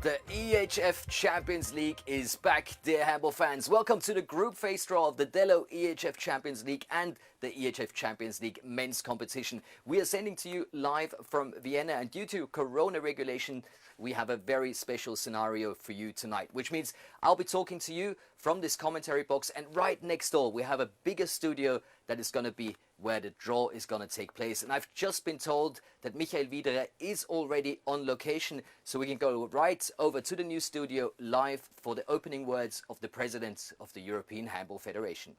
The EHF Champions League is back, dear handball fans. Welcome to the group phase draw of the Dello EHF Champions League and the EHF Champions League men's competition. We are sending to you live from Vienna, and due to Corona regulation, we have a very special scenario for you tonight, which means I'll be talking to you from this commentary box, and right next door we have a bigger studio that is going to be where the draw is going to take place. And I've just been told that Michael Wiederer is already on location, so we can go right over to the new studio live for the opening words of the President of the European Handball Federation.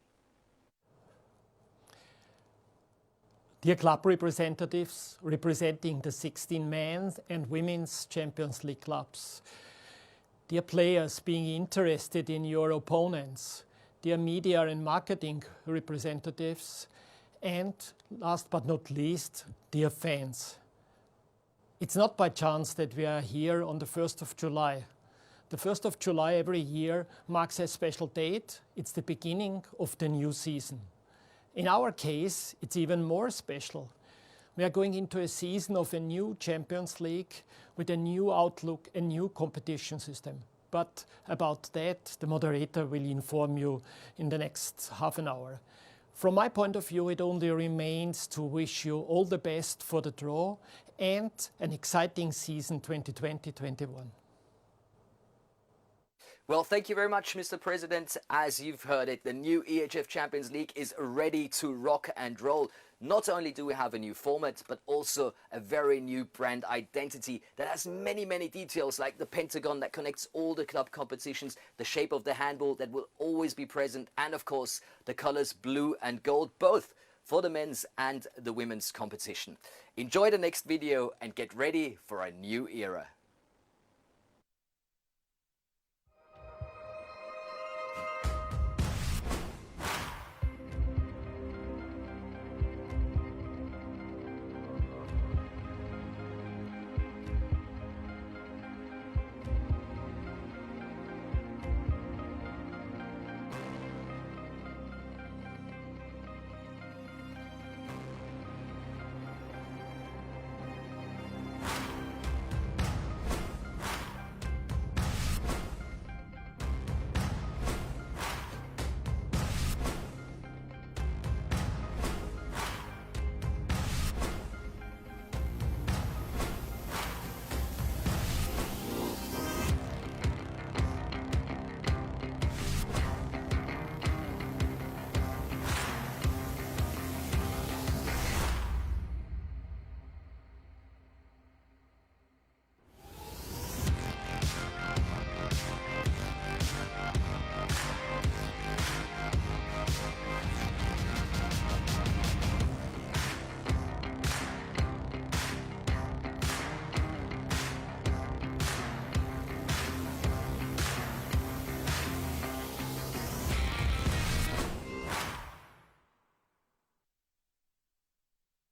Dear club representatives representing the 16 men's and women's Champions League clubs, dear players being interested in your opponents, dear media and marketing representatives, and last but not least, dear fans. It's not by chance that we are here on the 1st of July. The 1st of July every year marks a special date. It's the beginning of the new season. In our case, it's even more special. We are going into a season of a new Champions League with a new outlook, a new competition system. But about that, the moderator will inform you in the next half an hour. From my point of view, it only remains to wish you all the best for the draw and an exciting season 2020-21. Well, thank you very much, Mr. President. As you've heard it, the new EHF Champions League is ready to rock and roll. Not only do we have a new format, but also a very new brand identity that has many, many details, like the pentagon that connects all the club competitions, the shape of the handball that will always be present, and of course, the colors blue and gold, both for the men's and the women's competition. Enjoy the next video and get ready for a new era.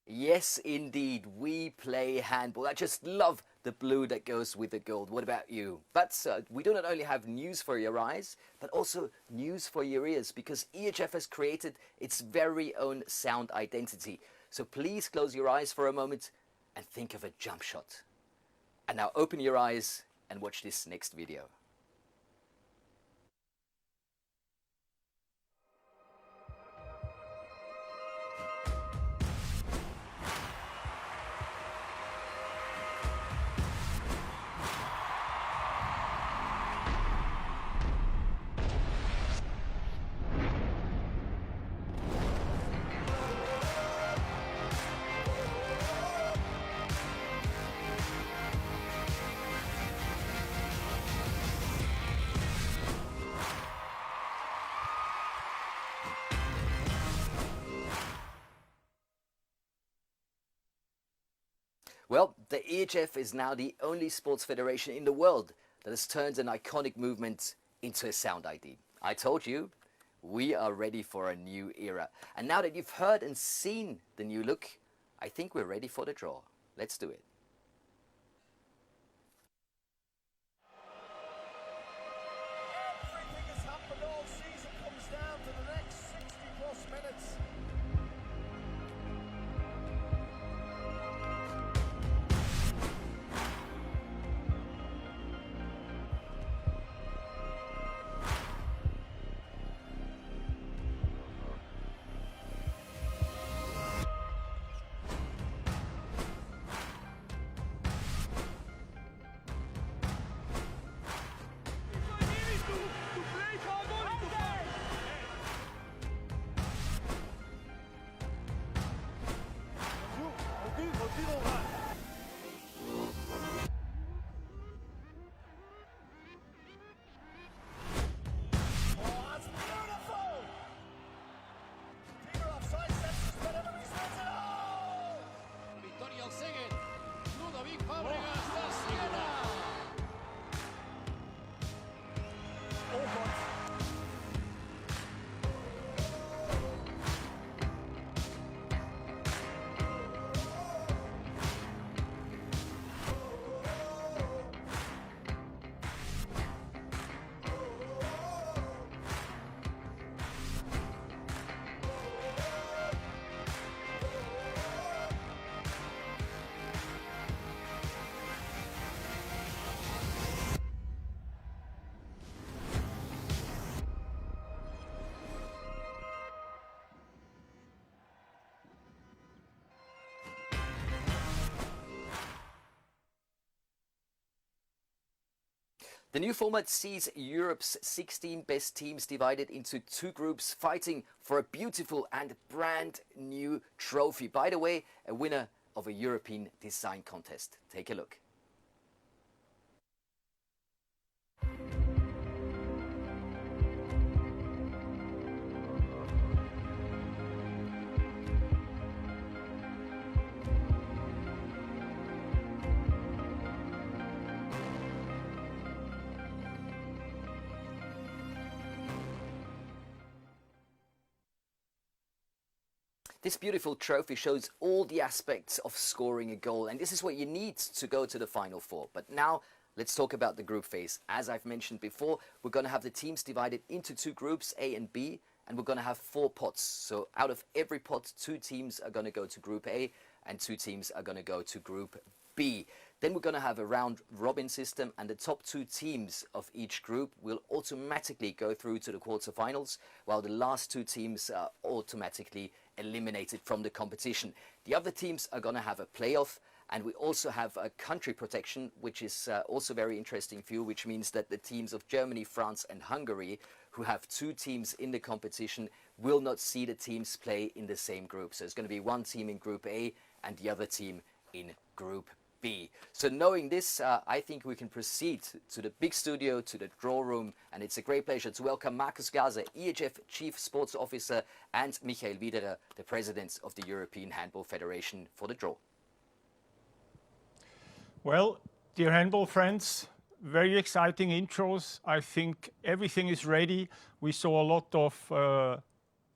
Yes, indeed, we play handball. I just love the blue that goes with the gold. What about you? But we do not only have news for your eyes, but also news for your ears, because EHF has created its very own sound identity. So please close your eyes for a moment and think of a jump shot. And now open your eyes and watch this next video. Well, the EHF is now the only sports federation in the world that has turned an iconic movement into a sound ID. I told you, we are ready for a new era. And now that you've heard and seen the new look, I think we're ready for the draw. Let's do it. Everything has happened all season comes down to the next 60+ minutes. The new format sees Europe's 16 best teams divided into 2 groups, fighting for a beautiful and brand new trophy. By the way, a winner of a European design contest. Take a look. This beautiful trophy shows all the aspects of scoring a goal, and this is what you need to go to the Final Four. But now, let's talk about the group phase. As I've mentioned before, we're going to have the teams divided into 2 groups, A and B, and we're going to have 4 pots. So out of every pot, 2 teams are going to go to Group A, and 2 teams are going to go to Group B. Then we're going to have a round-robin system, and the top 2 teams of each group will automatically go through to the quarterfinals, while the last 2 teams are automatically eliminated from the competition. The other teams are going to have a playoff, and we also have a country protection, which is also very interesting for you, which means that the teams of Germany, France and Hungary, who have 2 teams in the competition, will not see the teams play in the same group. So it's going to be 1 team in Group A and the other team in Group B. So knowing this, I think we can proceed to the big studio, to the draw room, and it's a great pleasure to welcome Markus Glaser, EHF Chief Sports Officer, and Michael Wiederer, the President of the European Handball Federation, for the draw. Well, dear handball friends, very exciting intros. I think everything is ready. We saw a lot of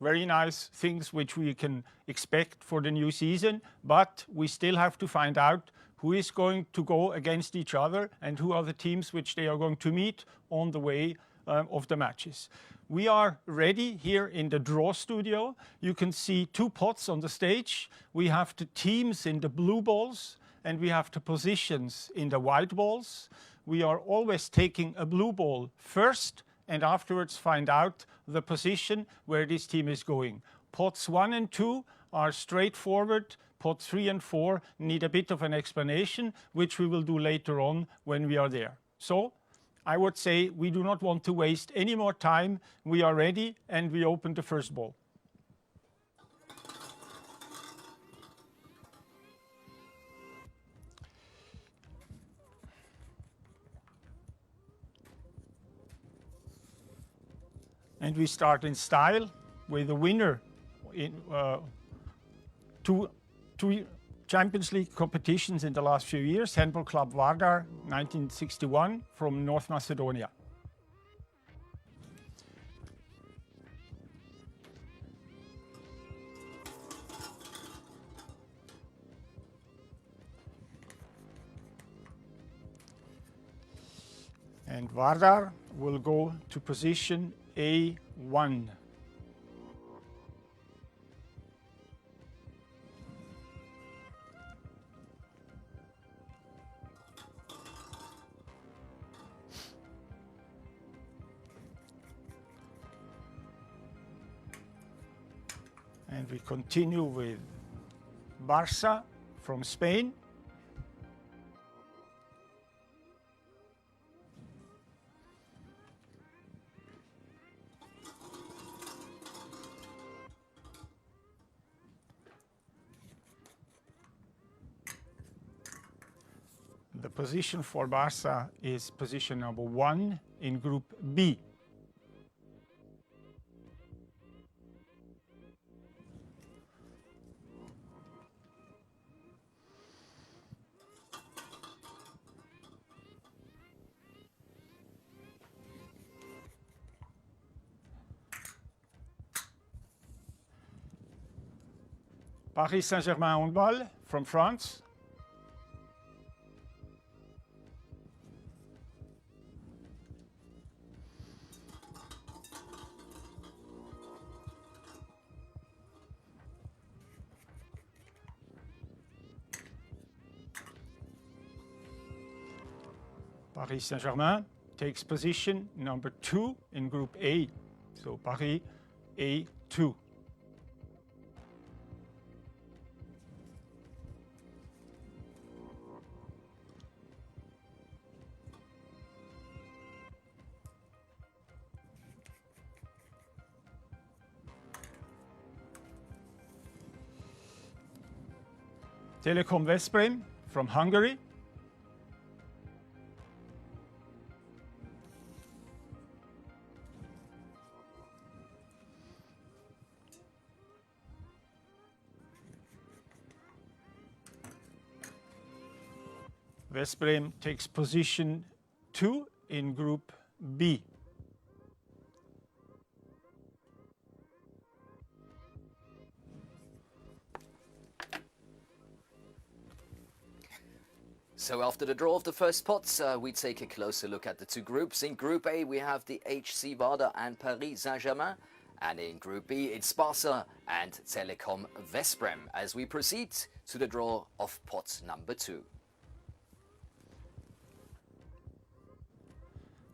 very nice things which we can expect for the new season, but we still have to find out who is going to go against each other and who are the teams which they are going to meet on the way of the matches. We are ready here in the draw studio. You can see 2 pots on the stage. We have the teams in the blue balls and we have the positions in the white balls. We are always taking a blue ball first and afterwards find out the position where this team is going. Pots 1 and 2 are straightforward. Pot 3 and 4 need a bit of an explanation, which we will do later on when we are there. So I would say we do not want to waste any more time. We are ready and we open the first ball. And we start in style with the winner in two Champions League competitions in the last few years, Handball Club Vardar, 1961, from North Macedonia. And Vardar will go to position A1. And we continue with Barça from Spain. The position for Barça is position number 1 in Group B. Paris Saint-Germain handball from France. Paris Saint-Germain takes position number 2 in Group A. So Paris A2. Telekom Veszprém from Hungary. Veszprém takes position 2 in Group B. So after the draw of the first spots, we take a closer look at the two groups. In Group A, we have the HC Vardar and Paris Saint-Germain. And in Group B, it's Barca and Telekom Veszprém as we proceed to the draw of pot number 2.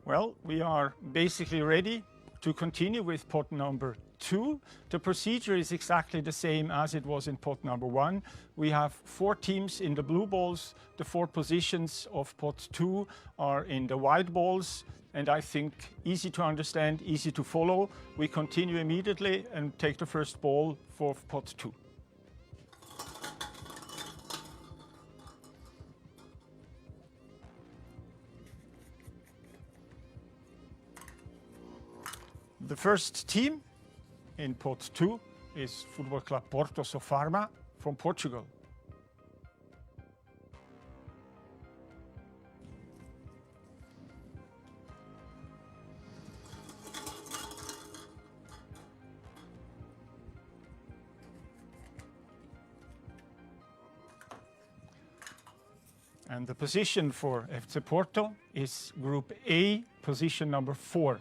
Well, we are basically ready to continue with pot number 2. The procedure is exactly the same as it was in pot number 1. We have 4 teams in the blue balls. The 4 positions of pot 2 are in the white balls, and I think easy to understand, easy to follow. We continue immediately and take the first ball for pot 2. The first team in pot 2 is Football Club Porto Sofarma from Portugal. And the position for FC Porto is Group A, position number 4.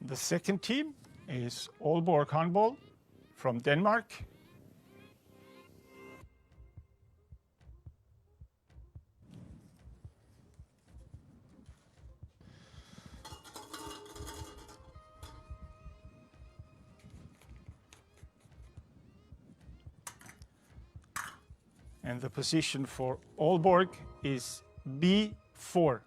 The second team is Aalborg Handball from Denmark. And the position for Aalborg is B4.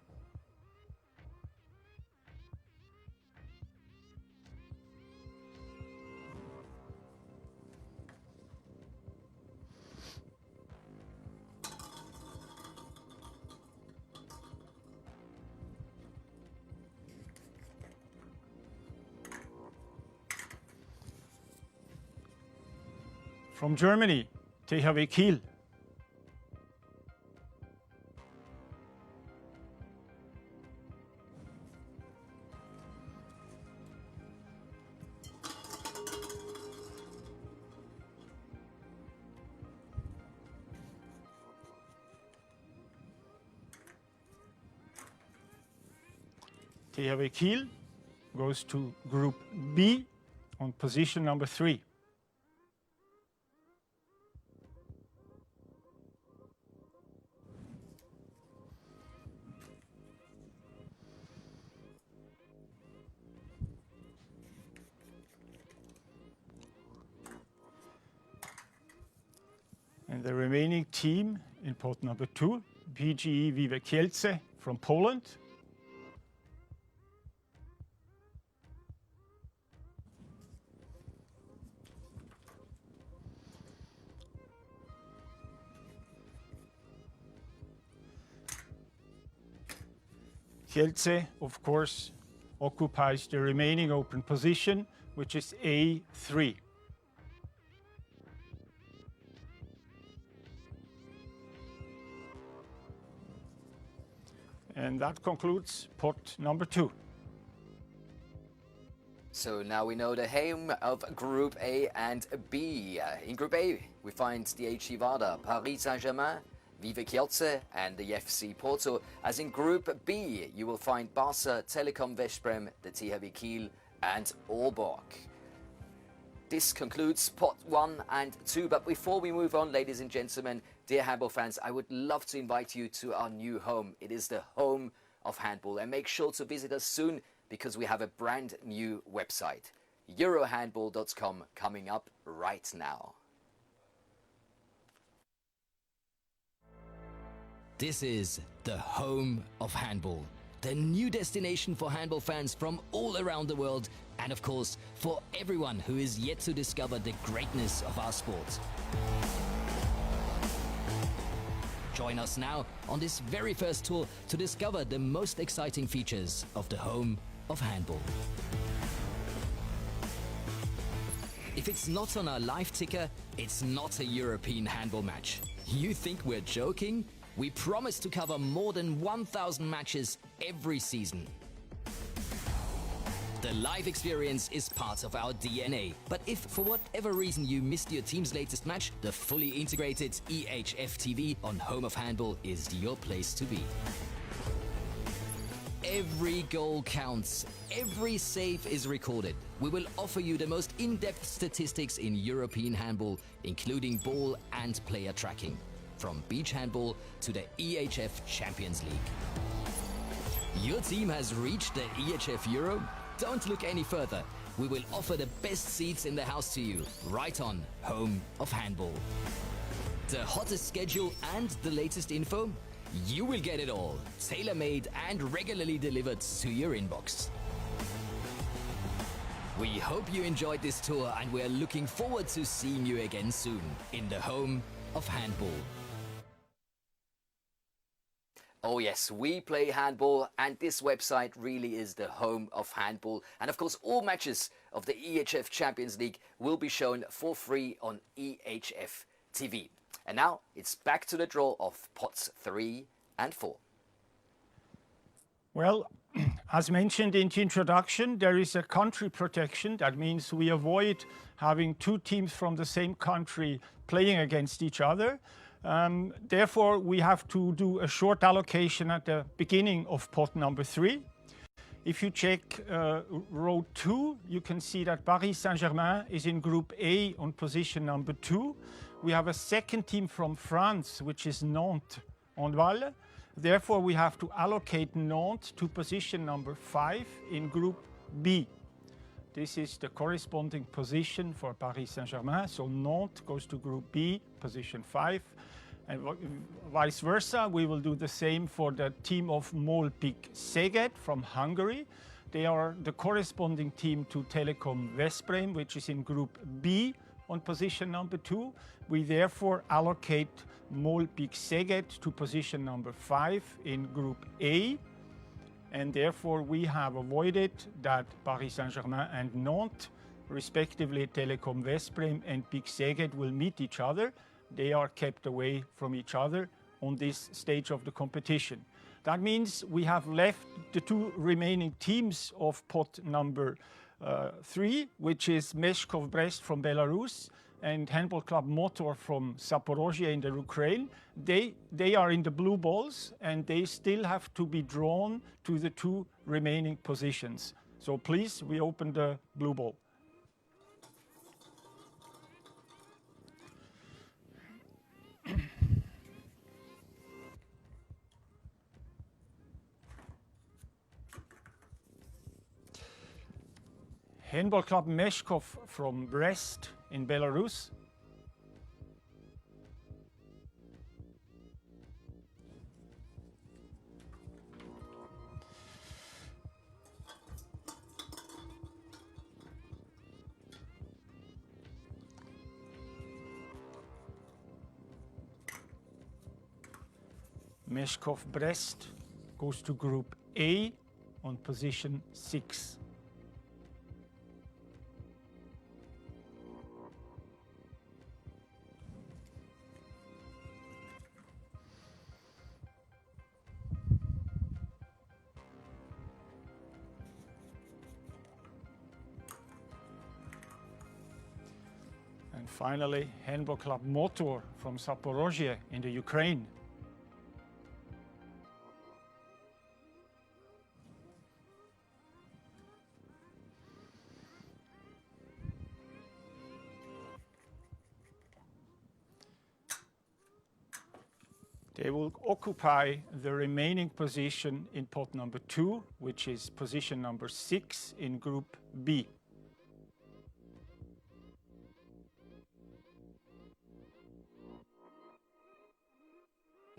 From Germany, THW Kiel. THW Kiel goes to Group B on position number 3. And the remaining team in pot number 2, PGE Vive Kielce from Poland. Kielce, of course, occupies the remaining open position, which is A3. And that concludes pot number 2. So now we know the home of Group A and B. In Group A, we find the HC Vardar, Paris Saint-Germain, Vive Kielce and the FC Porto. As in Group B, you will find Barca, Telekom Veszprém, the THW Kiel and Aalborg. This concludes pot 1 and 2, but before we move on, ladies and gentlemen, dear handball fans, I would love to invite you to our new home. It is the home of handball, and make sure to visit us soon because we have a brand new website. Eurohandball.com coming up right now. This is the home of handball, the new destination for handball fans from all around the world, and of course, for everyone who is yet to discover the greatness of our sport. Join us now on this very first tour to discover the most exciting features of the home of handball. If it's not on our live ticker, it's not a European handball match. You think we're joking? We promise to cover more than 1,000 matches every season. The live experience is part of our DNA. But if for whatever reason you missed your team's latest match, the fully integrated EHF TV on Home of Handball is your place to be. Every goal counts. Every save is recorded. We will offer you the most in-depth statistics in European handball, including ball and player tracking, from beach handball to the EHF Champions League. Your team has reached the EHF Euro? Don't look any further. We will offer the best seats in the house to you, right on Home of Handball. The hottest schedule and the latest info? You will get it all, tailor-made and regularly delivered to your inbox. We hope you enjoyed this tour, and we're looking forward to seeing you again soon in the Home of Handball. Oh yes, we play handball, and this website really is the home of handball. And of course, all matches of the EHF Champions League will be shown for free on EHF TV. And now it's back to the draw of pots 3 and 4. Well, as mentioned in the introduction, there is a country protection. That means we avoid having two teams from the same country playing against each other. Therefore, we have to do a short allocation at the beginning of pot number 3. If you check row 2, you can see that Paris Saint-Germain is in Group A on position number 2. We have a second team from France, which is Nantes handbal. Therefore, we have to allocate Nantes to position number 5 in Group B. This is the corresponding position for Paris Saint-Germain. So Nantes goes to Group B, position 5. And vice versa, we will do the same for the team of Molpik Szeged from Hungary. They are the corresponding team to Telekom Veszprém, which is in Group B on position number 2. We therefore allocate Molpik Szeged to position number 5 in Group A. And therefore we have avoided that Paris Saint-Germain and Nantes, respectively Telekom Veszprém and PIK Szeged, will meet each other. They are kept away from each other on this stage of the competition. That means we have left the two remaining teams of pot number 3, which is Meshkov Brest from Belarus and Handball Club Motor from Zaporozhye in the Ukraine. They are in the blue balls, and they still have to be drawn to the two remaining positions. So please, we open the blue ball. Handball Club Meshkov from Brest in Belarus. Meshkov Brest goes to Group A on position 6. And finally, Handball Club Motor from Zaporozhye in the Ukraine. They will occupy the remaining position in pot number 2, which is position number 6 in Group B.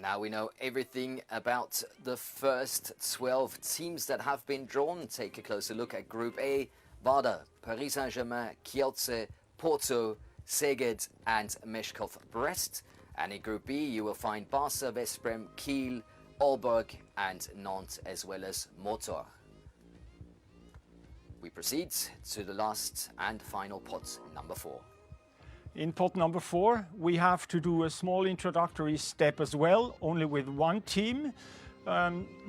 Now we know everything about the first 12 teams that have been drawn. Take a closer look at Group A. Vardar, Paris Saint-Germain, Kielce, Porto, Szeged and Meshkov Brest. And in Group B you will find Barca, Veszprém, Kiel, Aalborg and Nantes, as well as Motor. We proceed to the last and final pot, number 4. In pot number 4, we have to do a small introductory step as well, only with one team.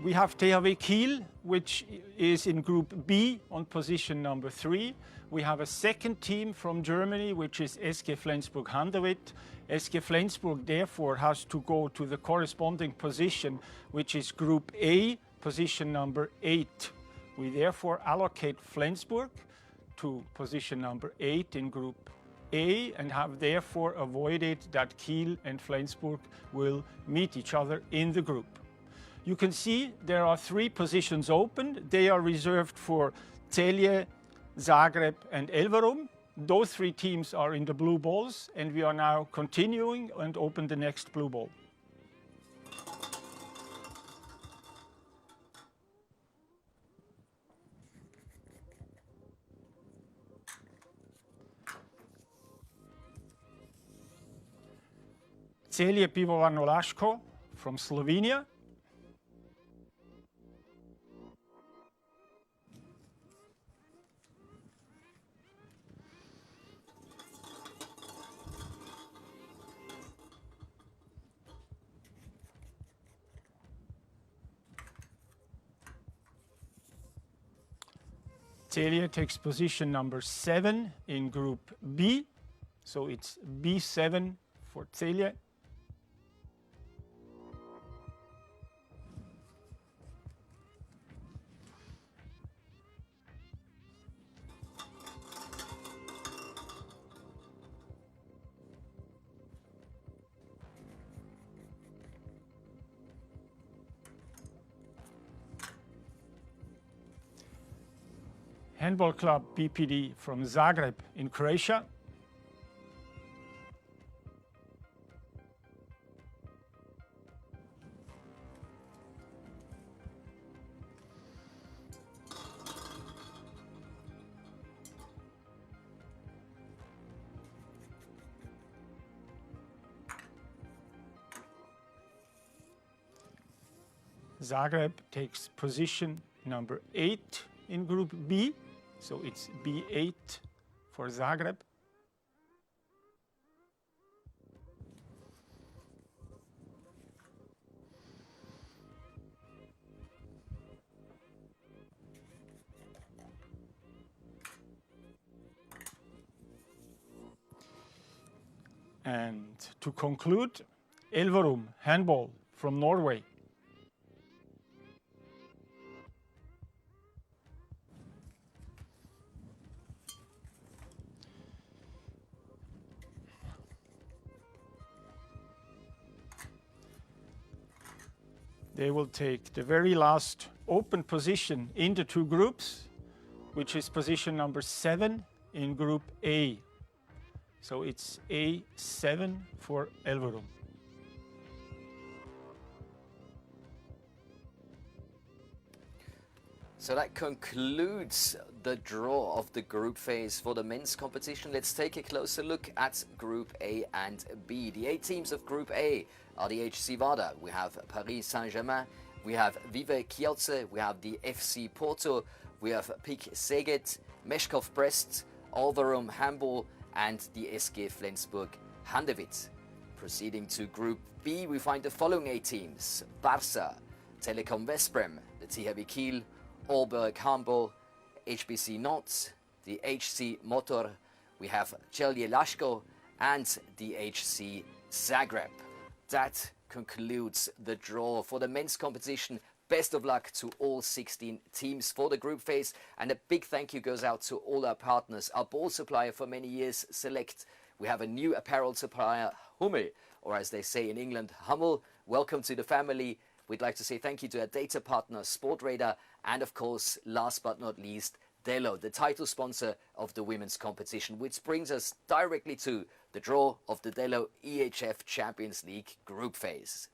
We have THW Kiel, which is in Group B on position number 3. We have a second team from Germany, which is SG Flensburg-Handewitt. SG Flensburg therefore has to go to the corresponding position, which is Group A, position number 8. We therefore allocate Flensburg to position number 8 in Group A and have therefore avoided that Kiel and Flensburg will meet each other in the group. You can see there are 3 positions open. They are reserved for Celje, Zagreb and Elverum. Those 3 teams are in the blue balls, and we are now continuing and open the next blue ball. Celje Pivovarno Laško from Slovenia. Celje takes position number 7 in Group B, so it's B7 for Celje. Handball club BPD from Zagreb in Croatia. Zagreb takes position number 8 in Group B. So it's B8 for Zagreb. And to conclude, Elverum handball from Norway. They will take the very last open position in the 2 groups, which is position number 7 in Group A. So it's A7 for Elverum. So that concludes the draw of the group phase for the men's competition. Let's take a closer look at Group A and B. The 8 teams of Group A are the HC Vardar. We have Paris Saint-Germain, we have Vive Kielce, we have the FC Porto, we have PIK Szeged, Meshkov Brest, Elverum Handball and the SG Flensburg Handewitt. Proceeding to Group B, we find the following 8 teams: Barca, Telekom Veszprém, the THW Kiel, Aalborg Handball, HBC Nantes, the HC Motor, we have Celje Laško and the HC Zagreb. That concludes the draw for the men's competition. Best of luck to all 16 teams for the group phase, and a big thank you goes out to all our partners. Our ball supplier for many years, Select. We have a new apparel supplier, Hummel, or as they say in England, Hummel. Welcome to the family. We'd like to say thank you to our data partner, Sportradar, and of course, last but not least, Delo, the title sponsor of the women's competition, which brings us directly to the draw of the Delo EHF Champions League group phase.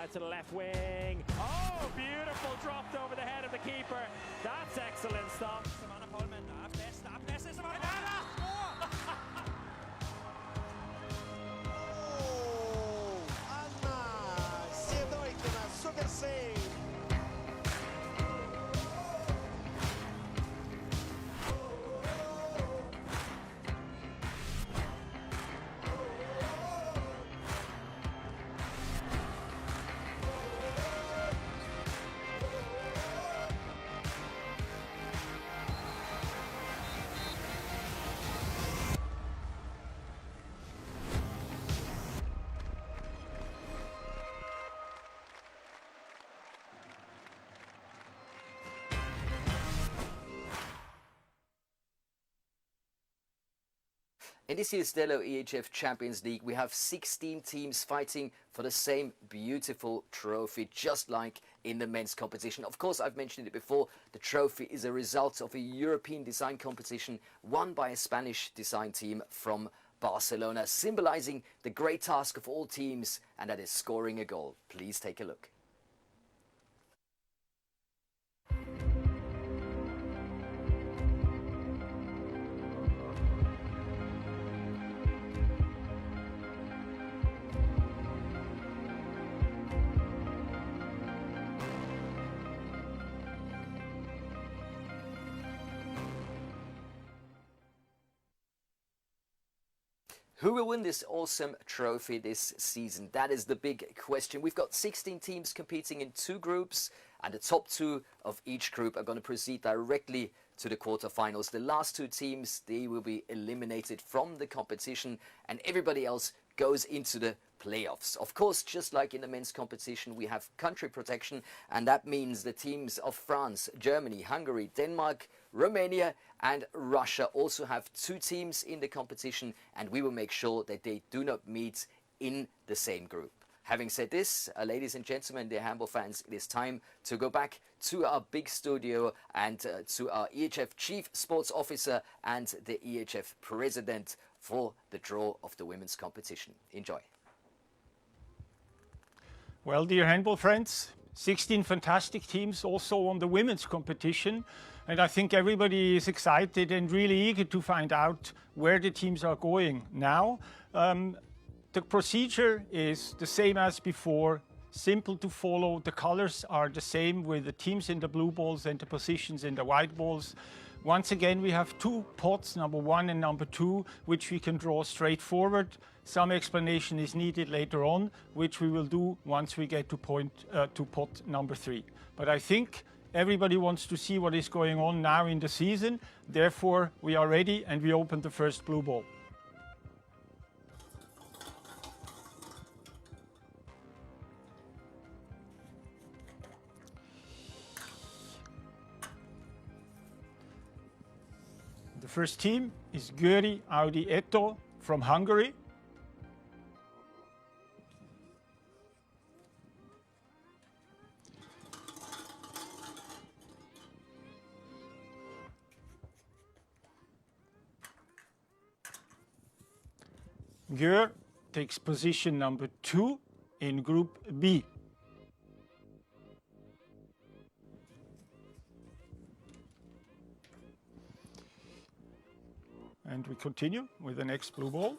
Inside to the left wing. Oh, beautiful, dropped over the head of the keeper. That's excellent stuff. Samana Polman, after Samana. Anna Siedoikina, super save. In this year's Delo EHF Champions League, we have 16 teams fighting for the same beautiful trophy, just like in the men's competition. Of course, I've mentioned it before, the trophy is a result of a European design competition won by a Spanish design team from Barcelona, symbolizing the great task of all teams, and that is scoring a goal. Please take a look. Who will win this awesome trophy this season? That is the big question. We've got 16 teams competing in 2 groups, and the top 2 of each group are going to proceed directly to the quarterfinals. The last 2 teams, they will be eliminated from the competition, and everybody else goes into the playoffs. Of course, just like in the men's competition, we have country protection, and that means the teams of France, Germany, Hungary, Denmark, Romania and Russia also have 2 teams in the competition, and we will make sure that they do not meet in the same group. Having said this, ladies and gentlemen, dear handball fans, it is time to go back to our big studio and to our EHF Chief Sports Officer and the EHF President for the draw of the women's competition. Enjoy. Well, dear handball friends, 16 fantastic teams also on the women's competition. And I think everybody is excited and really eager to find out where the teams are going now. The procedure is the same as before, simple to follow. The colors are the same with the teams in the blue balls and the positions in the white balls. Once again, we have 2 pots, number 1 and number 2, which we can draw straightforward. Some explanation is needed later on, which we will do once we get to pot number 3. But I think everybody wants to see what is going on now in the season. Therefore, we are ready and we open the first blue ball. The first team is Gyor Audi Eto from Hungary. Gyor takes position number 2 in Group B. And we continue with the next blue ball.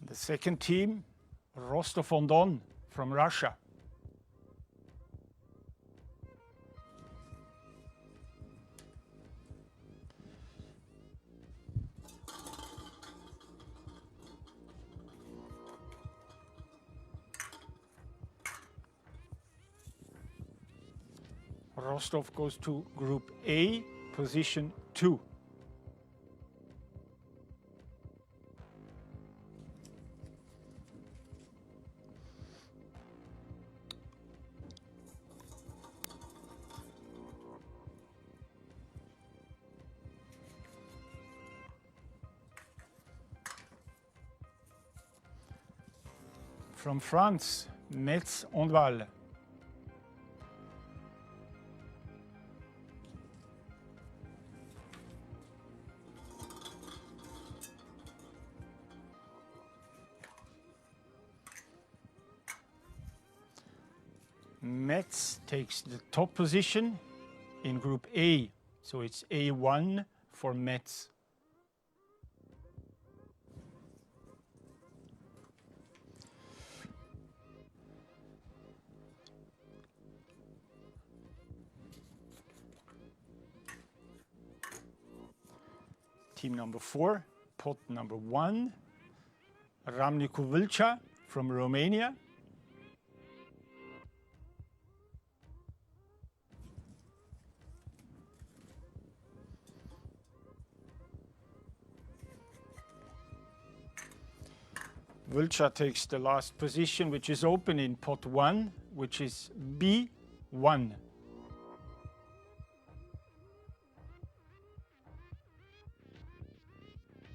The second team, Rostov Don from Russia. Rostov goes to Group A, position 2. From France, Metz handbal. Metz takes the top position in Group A, so it's A1 for Metz. Team number 4, pot number 1, Ramnicu Vâlcea from Romania. Vâlcea takes the last position, which is open in pot 1, which is B1.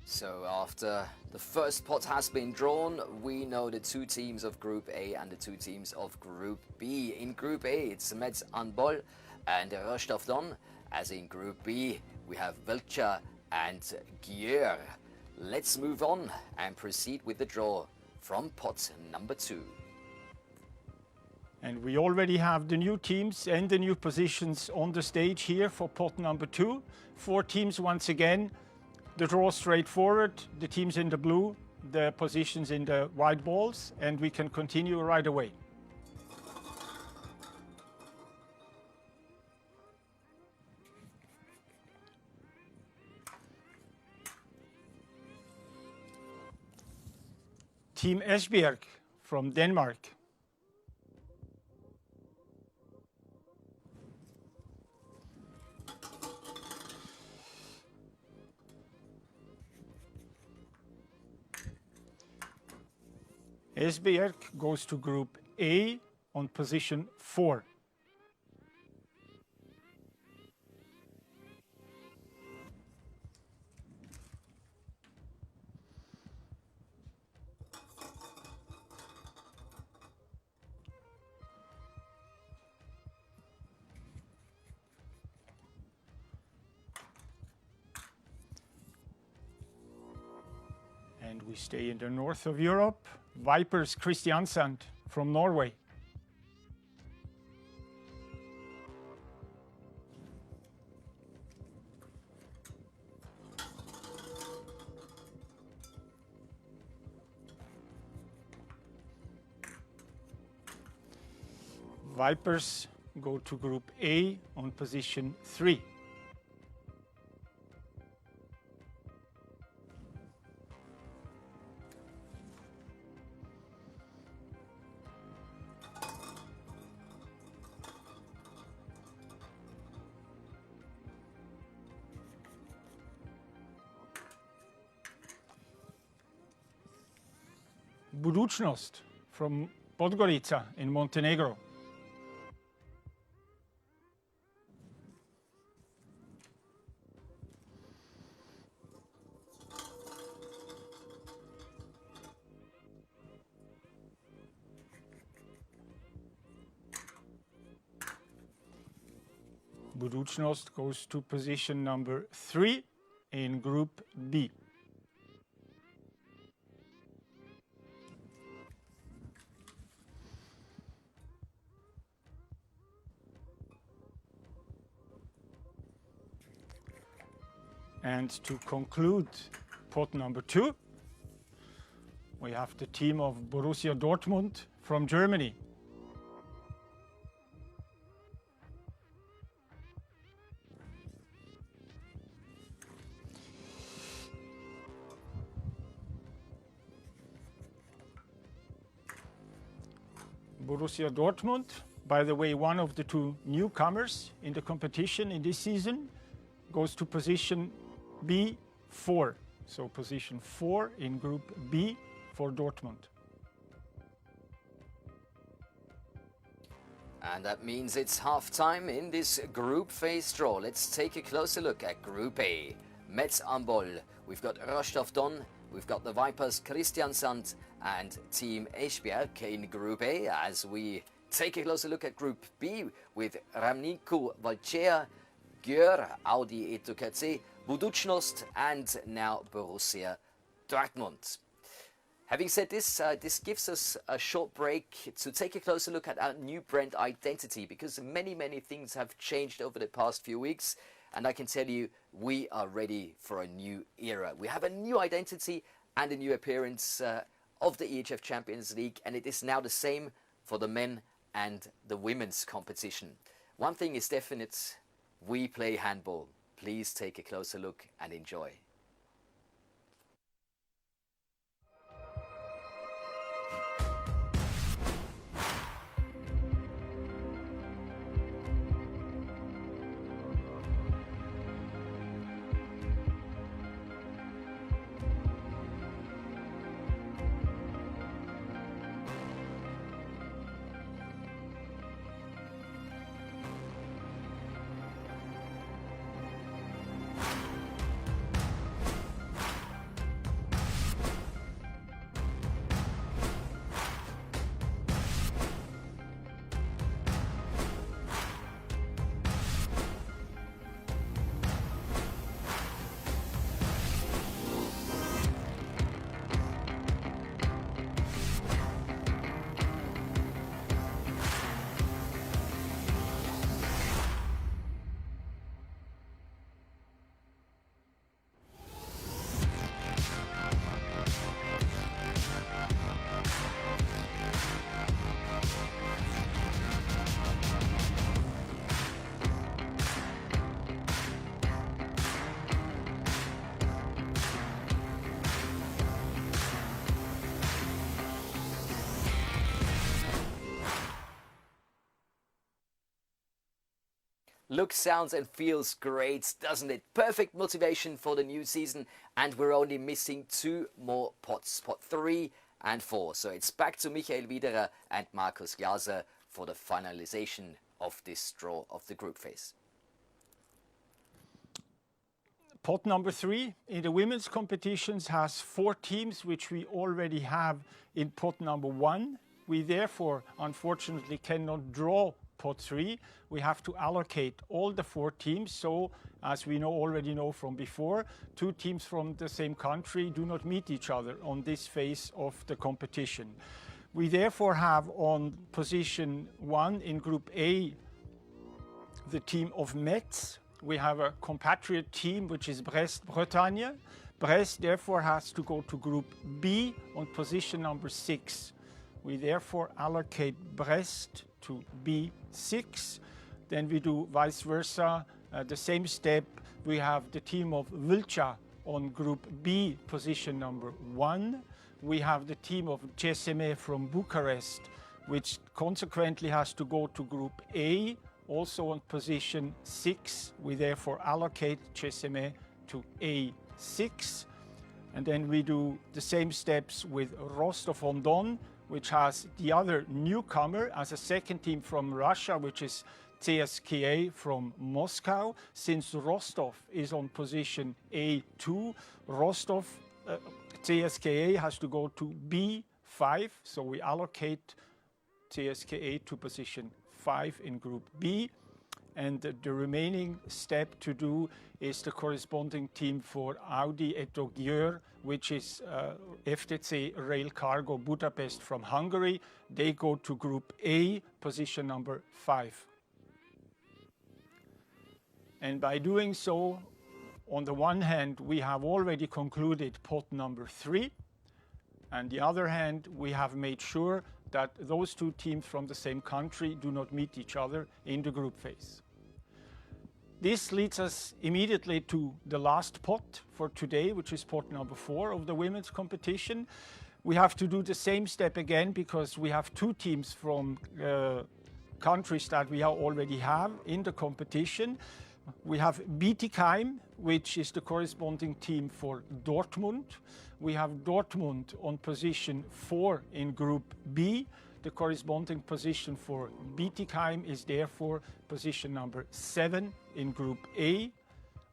So after the first pot has been drawn, we know the two teams of Group A and the two teams of Group B. In Group A, it's Metz handbal and Rostov Don, as in Group B, we have Vâlcea and Gyor. Let's move on and proceed with the draw from pot number 2. And we already have the new teams and the new positions on the stage here for pot number 2. 4 teams once again. The draw straightforward, the teams in the blue, the positions in the white balls, and we can continue right away. Team Esbjerg from Denmark. Esbjerg goes to Group A on position 4. And we stay in the north of Europe. Vipers Kristiansand from Norway. Vipers go to Group A on position 3. Budućnost from Podgorica in Montenegro. Budućnost goes to position number 3 in Group B. And to conclude pot number 2, we have the team of Borussia Dortmund from Germany. Borussia Dortmund, by the way, one of the 2 newcomers in the competition in this season, goes to position B4. So position 4 in Group B for Dortmund. And that means it's half-time in this group phase draw. Let's take a closer look at Group A. Metz handbal, we've got Rostov Don, we've got the Vipers Kristiansand and Team Esbjerg in Group A, as we take a closer look at Group B with Ramnicu Vâlcea, Gyor, Audi Etokace, Budućnost and now Borussia Dortmund. Having said this, this gives us a short break to take a closer look at our new brand identity, because many things have changed over the past few weeks, and I can tell you we are ready for a new era. We have a new identity and a new appearance of the EHF Champions League, and it is now the same for the men and the women's competition. One thing is definite, we play handball. Please take a closer look and enjoy. Looks, sounds and feels great, doesn't it? Perfect motivation for the new season, and we're only missing 2 more pots, pot 3 and 4. So it's back to Michael Wiederer and Markus Glaser for the finalization of this draw of the group phase. Pot number 3 in the women's competitions has 4 teams, which we already have in pot number 1. We therefore, unfortunately, cannot draw pot 3. We have to allocate all the 4 teams. So, as we already know from before, 2 teams from the same country do not meet each other on this phase of the competition. We therefore have on position 1 in Group A the team of Metz. We have a compatriot team, which is Brest-Bretagne. Brest therefore has to go to Group B on position number 6. We therefore allocate Brest to B6. Then we do vice versa, the same step. We have the team of Vâlcea on Group B, position number 1. We have the team of CSM from Bucharest, which consequently has to go to Group A, also on position 6. We therefore allocate CSM to A6. And then we do the same steps with Rostov Don, which has the other newcomer as a second team from Russia, which is CSKA from Moscow. Since Rostov is on position A2, CSKA has to go to B5, so we allocate CSKA to position 5 in Group B. And the remaining step to do is the corresponding team for Audi et Gyor, which is FTC Rail Cargo Budapest from Hungary. They go to Group A, position number 5. And by doing so, on the one hand, we have already concluded pot number 3. On the other hand, we have made sure that those 2 teams from the same country do not meet each other in the group phase. This leads us immediately to the last pot for today, which is pot number 4 of the women's competition. We have to do the same step again because we have 2 teams from countries that we already have in the competition. We have Bietigheim, which is the corresponding team for Dortmund. We have Dortmund on position 4 in Group B. The corresponding position for Bietigheim is therefore position number 7 in Group A.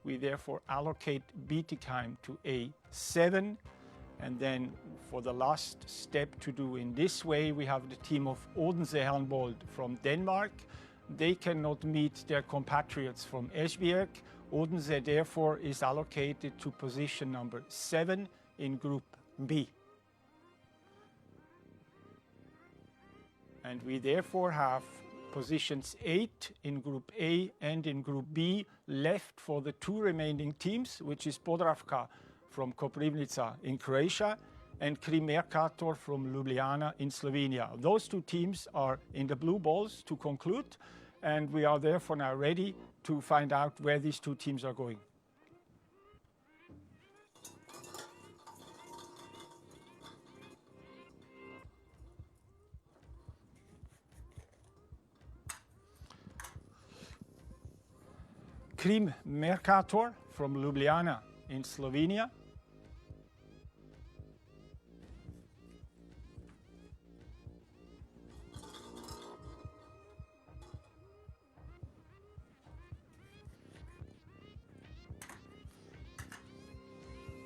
We therefore allocate Bietigheim to A7. And then for the last step to do in this way, we have the team of Odense Handball from Denmark. They cannot meet their compatriots from Esbjerg. Odense therefore is allocated to position number 7 in Group B. And we therefore have positions 8 in Group A and in Group B left for the 2 remaining teams, which is Podravka from Koprivnica in Croatia and Krim Mercator from Ljubljana in Slovenia. Those 2 teams are in the blue balls to conclude, and we are therefore now ready to find out where these 2 teams are going. Krim Mercator from Ljubljana in Slovenia.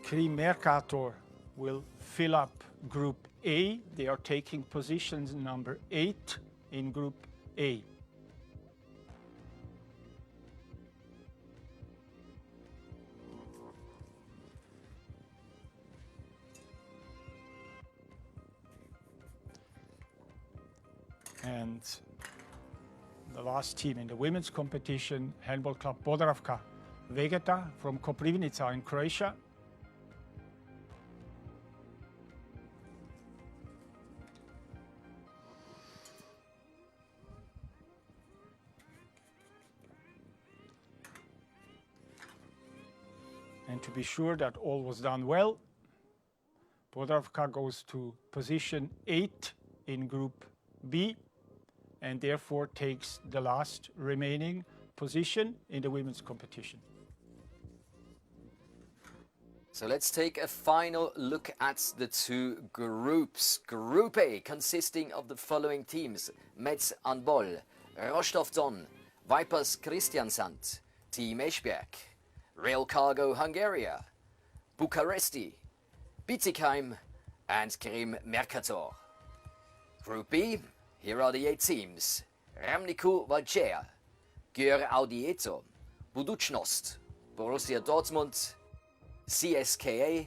Krim Mercator will fill up Group A. They are taking positions number 8 in Group A. And the last team in the women's competition, handball club Podravka Vegeta from Koprivnica in Croatia. And to be sure that all was done well, Podravka goes to position 8 in Group B, and therefore takes the last remaining position in the women's competition. So let's take a final look at the 2 groups. Group A, consisting of the following teams: Metz Handball, Rostov Don, Vipers Kristiansand, Team Eschberg, Rail Cargo Hungary, Bucharesti, Bietigheim, and Krim Mercator. Group B, here are the 8 teams: Ramniku Vâlcea, Gyor Audieto, Budućnost, Borussia Dortmund, CSKA,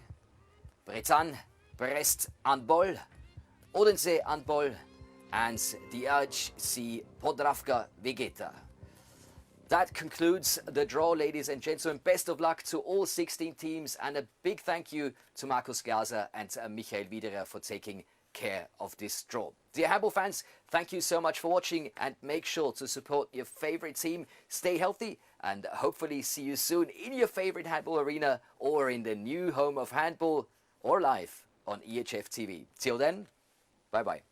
Bretan, Brest Handball, Odense Handball, and the RC Podravka Vegeta. That concludes the draw, ladies and gentlemen. Best of luck to all 16 teams, and a big thank you to Markus Glaser and Michael Wiederer for taking care of this draw. Dear handball fans, thank you so much for watching, and make sure to support your favorite team. Stay healthy, and hopefully see you soon in your favorite handball arena, or in the new home of handball, or live on EHF TV. Till then, bye bye.